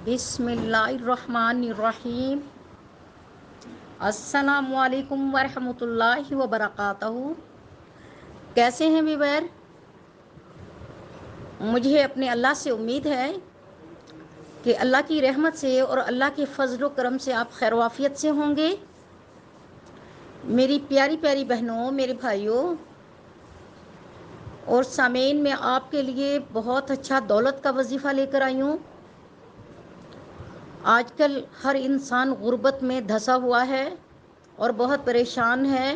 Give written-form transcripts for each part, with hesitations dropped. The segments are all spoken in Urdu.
بسم اللہ الرحمن الرحیم۔ السلام علیکم ورحمۃ اللہ وبرکاتہ۔ کیسے ہیں ویور؟ مجھے اپنے اللہ سے امید ہے کہ اللہ کی رحمت سے اور اللہ کے فضل و کرم سے آپ خیر و عافیت سے ہوں گے۔ میری پیاری پیاری بہنوں، میرے بھائیوں اور سامعین، میں آپ کے لیے بہت اچھا دولت کا وظیفہ لے کر آئی ہوں۔ آج کل ہر انسان غربت میں دھسا ہوا ہے اور بہت پریشان ہے،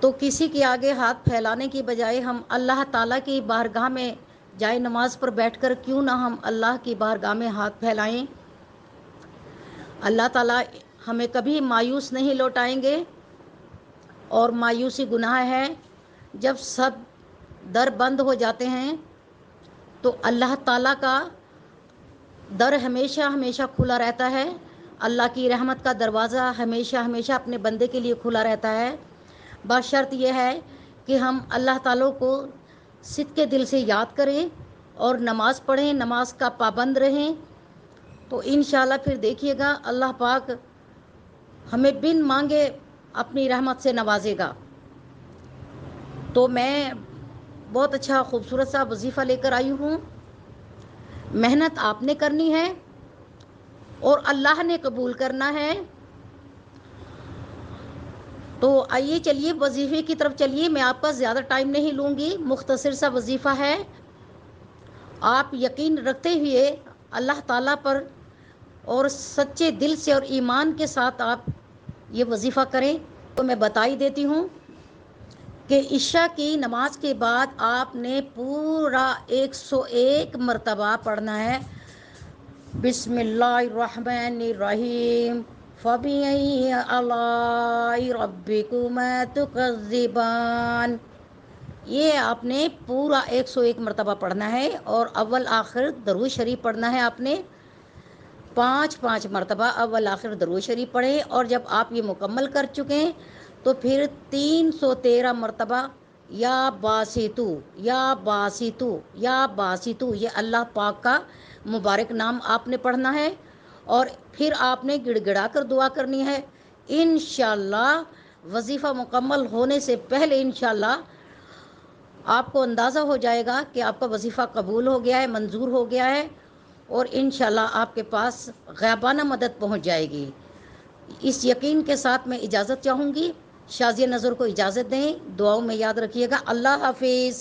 تو کسی کے آگے ہاتھ پھیلانے کی بجائے ہم اللہ تعالیٰ کی بارگاہ میں جائے نماز پر بیٹھ کر کیوں نہ ہم اللہ کی بارگاہ میں ہاتھ پھیلائیں۔ اللہ تعالیٰ ہمیں کبھی مایوس نہیں لوٹائیں گے، اور مایوسی گناہ ہے۔ جب سب در بند ہو جاتے ہیں تو اللہ تعالیٰ کا در ہمیشہ ہمیشہ کھلا رہتا ہے۔ اللہ کی رحمت کا دروازہ ہمیشہ ہمیشہ اپنے بندے کے لیے کھلا رہتا ہے، بشرط یہ ہے کہ ہم اللہ تعالیٰ کو صدق دل سے یاد کریں اور نماز پڑھیں، نماز کا پابند رہیں، تو انشاءاللہ پھر دیکھیے گا اللہ پاک ہمیں بن مانگے اپنی رحمت سے نوازے گا۔ تو میں بہت اچھا خوبصورت سا وظیفہ لے کر آئی ہوں۔ محنت آپ نے کرنی ہے اور اللہ نے قبول کرنا ہے۔ تو آئیے چلیے وظیفے کی طرف چلیے، میں آپ کا زیادہ ٹائم نہیں لوں گی، مختصر سا وظیفہ ہے۔ آپ یقین رکھتے ہوئے اللہ تعالیٰ پر اور سچے دل سے اور ایمان کے ساتھ آپ یہ وظیفہ کریں۔ تو میں بتا ہی دیتی ہوں کہ عشاء کی نماز کے بعد آپ نے پورا 101 مرتبہ پڑھنا ہے، بسم اللہ الرحمن الرحیم، فَبِأَيِّ آلَاءِ رَبِّكُمَا تُكَذِّبَانِ۔ یہ آپ نے پورا 101 مرتبہ پڑھنا ہے، اور اول آخر درود شریف پڑھنا ہے۔ آپ نے 5 مرتبہ اول آخر درود شریف پڑھیں، اور جب آپ یہ مکمل کر چکیں تو پھر 313 مرتبہ یا باسطو یا باسطو یا باسطو، یہ اللہ پاک کا مبارک نام آپ نے پڑھنا ہے، اور پھر آپ نے گڑ گڑا کر دعا کرنی ہے۔ انشاءاللہ وظیفہ مکمل ہونے سے پہلے انشاءاللہ آپ کو اندازہ ہو جائے گا کہ آپ کا وظیفہ قبول ہو گیا ہے، منظور ہو گیا ہے، اور انشاءاللہ آپ کے پاس غیبانہ مدد پہنچ جائے گی۔ اس یقین کے ساتھ میں اجازت چاہوں گی، شازیہ نظر کو اجازت دیں، دعاؤں میں یاد رکھیے گا۔ اللہ حافظ۔